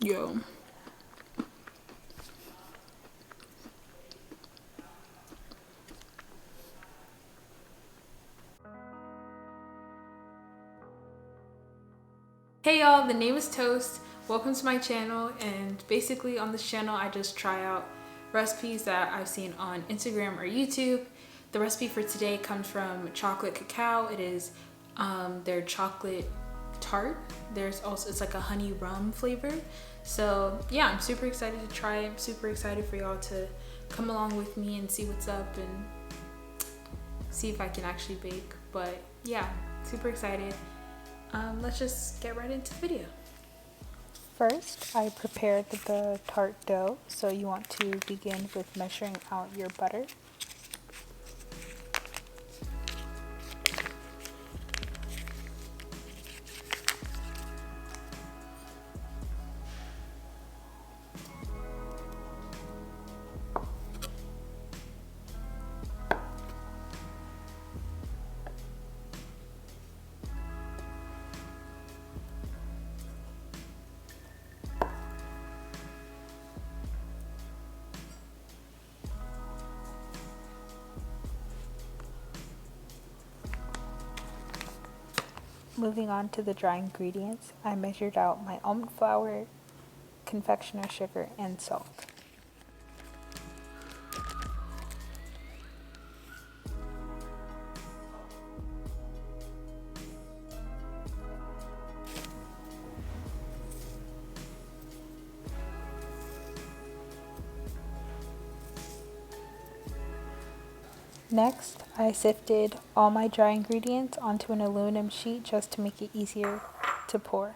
Yo. Hey y'all, the name is Toast. Welcome to my channel, and basically on this channel I just try out recipes that I've seen on Instagram or YouTube. The recipe for today comes from Chocolate Cacao. It is their chocolate tart. There's also, it's like a honey rum flavor. So yeah, I'm super excited to try it. I'm super excited for y'all to come along with me and see what's up and see if I can actually bake. But yeah, super excited. Let's just get right into the video. First, I prepared the tart dough, so you want to begin with measuring out your butter. Moving on to the dry ingredients, I measured out my almond flour, confectioner sugar, and salt. Next, I sifted all my dry ingredients onto an aluminum sheet just to make it easier to pour.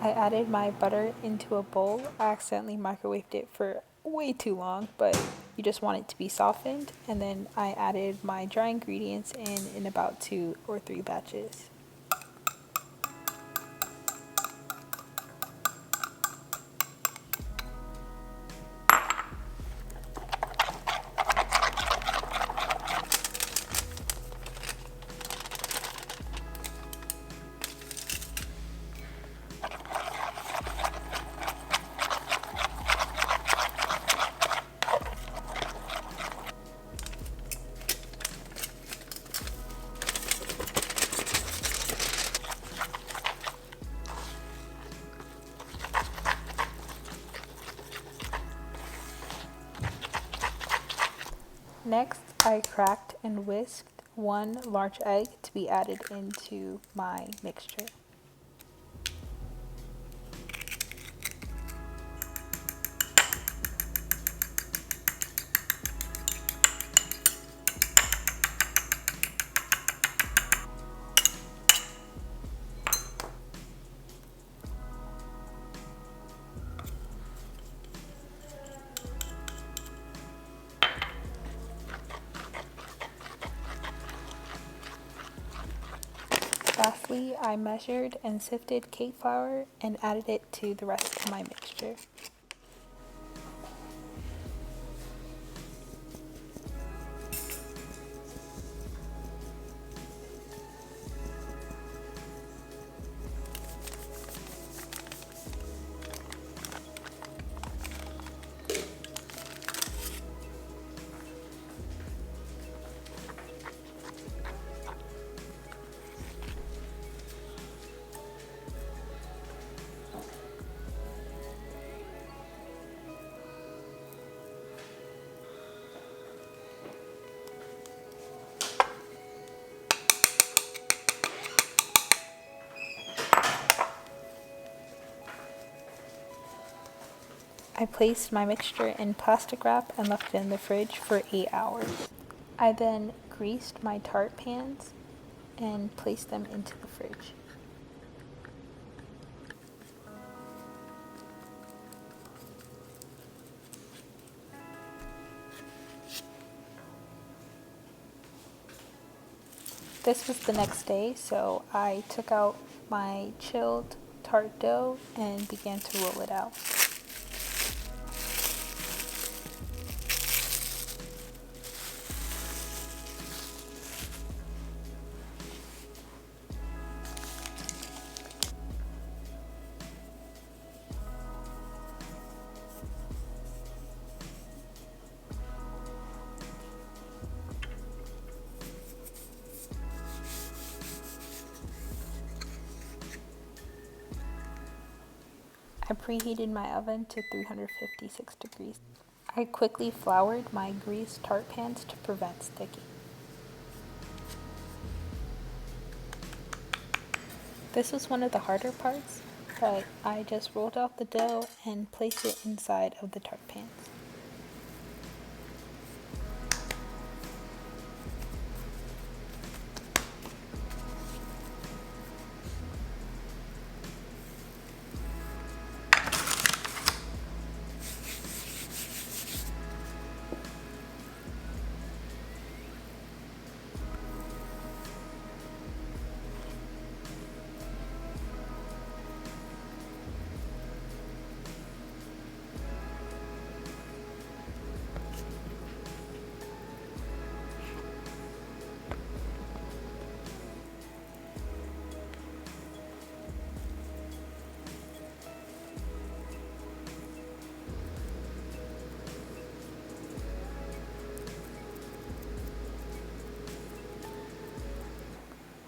I added my butter into a bowl. I accidentally microwaved it for way too long, but you just want it to be softened. And then I added my dry ingredients in about 2 or 3 batches. Next, I cracked and whisked 1 large egg to be added into my mixture. Lastly, I measured and sifted cake flour and added it to the rest of my mixture. I placed my mixture in plastic wrap and left it in the fridge for 8 hours. I then greased my tart pans and placed them into the fridge. This was the next day, so I took out my chilled tart dough and began to roll it out. I preheated my oven to 356 degrees. I quickly floured my greased tart pans to prevent sticking. This was one of the harder parts, but I just rolled out the dough and placed it inside of the tart pans.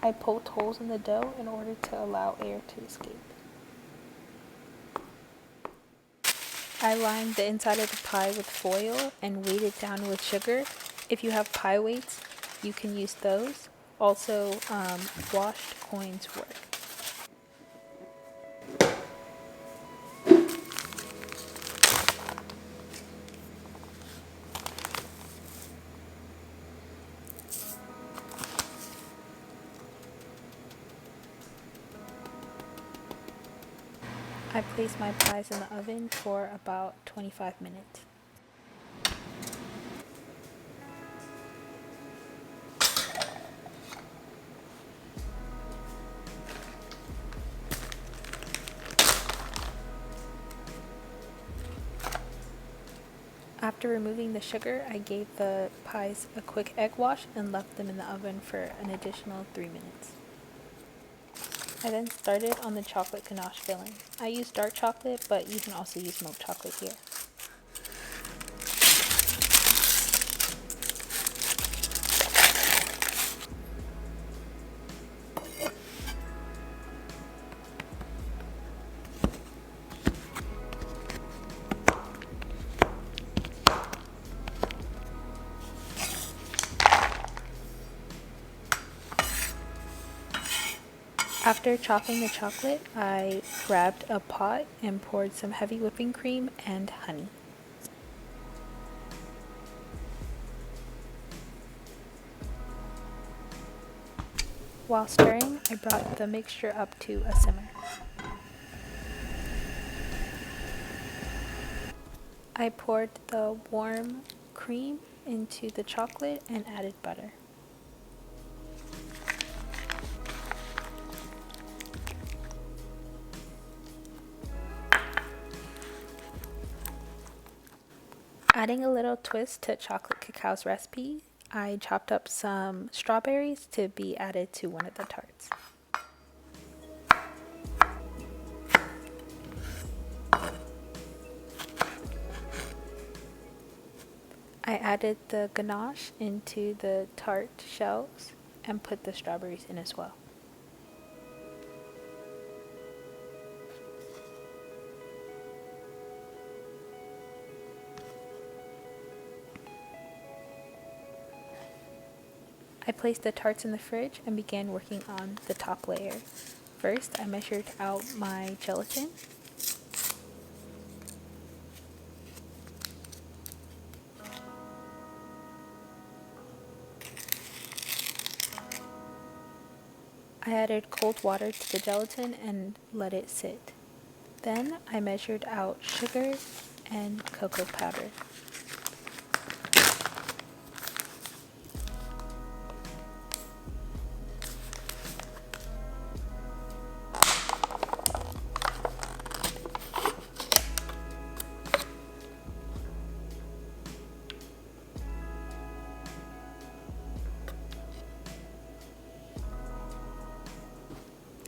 I poked holes in the dough in order to allow air to escape. I lined the inside of the pie with foil and weighted it down with sugar. If you have pie weights, you can use those. Also, washed coins work. I placed my pies in the oven for about 25 minutes. After removing the sugar, I gave the pies a quick egg wash and left them in the oven for an additional 3 minutes. I then started on the chocolate ganache filling. I used dark chocolate, but you can also use milk chocolate here. After chopping the chocolate, I grabbed a pot and poured some heavy whipping cream and honey. While stirring, I brought the mixture up to a simmer. I poured the warm cream into the chocolate and added butter. Adding a little twist to chocolate cacao's recipe, I chopped up some strawberries to be added to one of the tarts. I added the ganache into the tart shells and put the strawberries in as well. I placed the tarts in the fridge and began working on the top layer. First, I measured out my gelatin. I added cold water to the gelatin and let it sit. Then I measured out sugar and cocoa powder.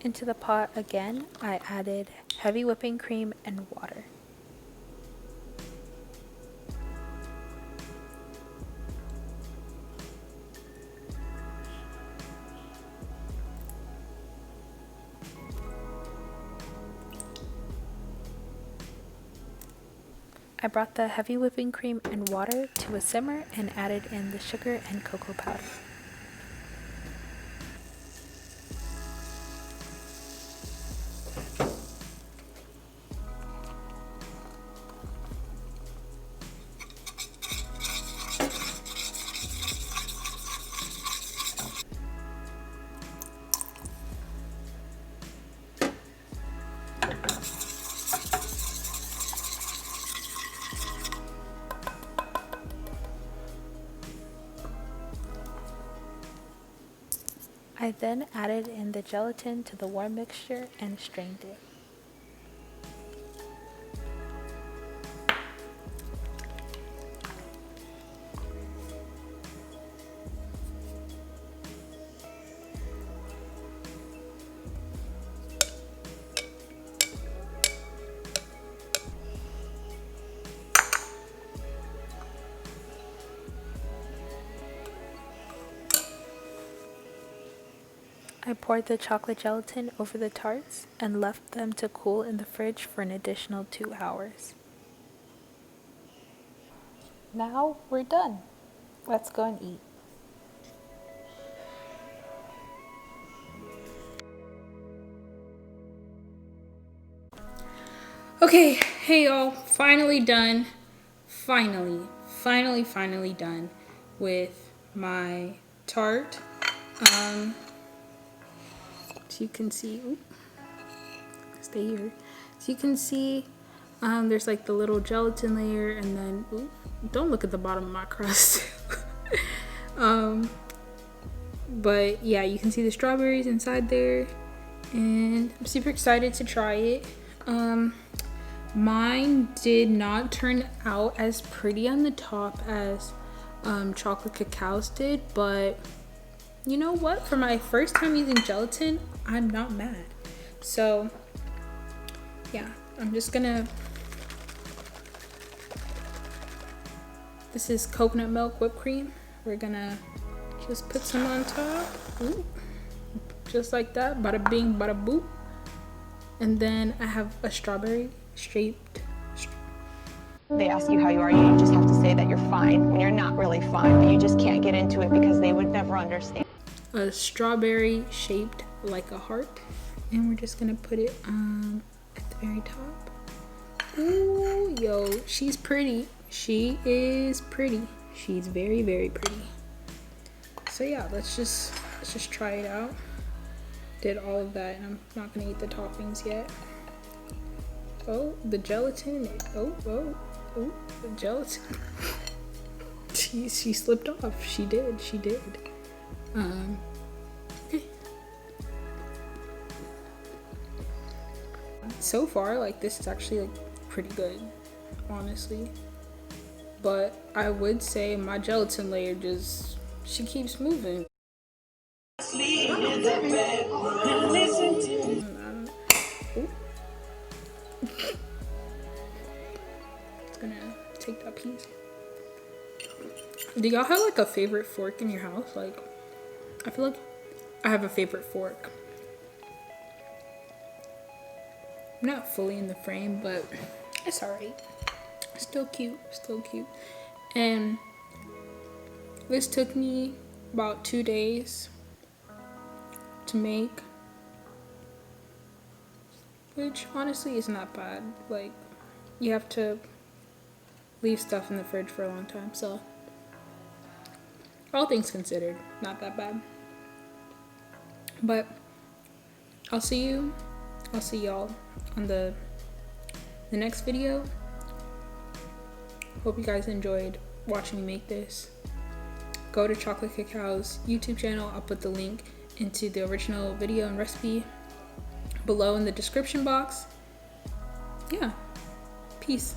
Into the pot again, I added heavy whipping cream and water. I brought the heavy whipping cream and water to a simmer and added in the sugar and cocoa powder. I then added in the gelatin to the warm mixture and strained it. I poured the chocolate gelatin over the tarts and left them to cool in the fridge for an additional 2 hours. Now we're done. Let's go and eat. Okay, hey y'all, finally done. Finally done with my tart. So you can see, stay here. So you can see there's like the little gelatin layer, and then, don't look at the bottom of my crust. But yeah, you can see the strawberries inside there, and I'm super excited to try it. Mine did not turn out as pretty on the top as chocolate cacao's did, but you know what? For my first time using gelatin, I'm not mad. So yeah, I'm just gonna, this is coconut milk whipped cream. We're gonna just put some on top. Ooh, just like that, bada bing, bada boop. And then I have a strawberry shaped. They ask you how you are, you just have to say that you're fine when you're not really fine, but you just can't get into it because they would never understand. A strawberry shaped like a heart, and we're just gonna put it at the very top. Ooh, yo, she's pretty. She is pretty. She's very, very pretty. So yeah, let's just try it out. Did all of that, and I'm not gonna eat the toppings yet. Oh, the gelatin. Oh, the gelatin. She slipped off. She did. Okay. So far, like, this is actually like pretty good, honestly. But I would say my gelatin layer she keeps moving. Gonna take that piece. Do y'all have like a favorite fork in your house? Like, I feel like I have a favorite fork. I'm not fully in the frame, but it's alright. Still cute. And this took me about 2 days to make, which honestly is not bad. Like, you have to leave stuff in the fridge for a long time, so all things considered, not that bad. But I'll see y'all on the next video. Hope you guys enjoyed watching me make this. Go to Chocolate Cacao's YouTube channel. I'll put the link into the original video and recipe below in the description box. Yeah, peace.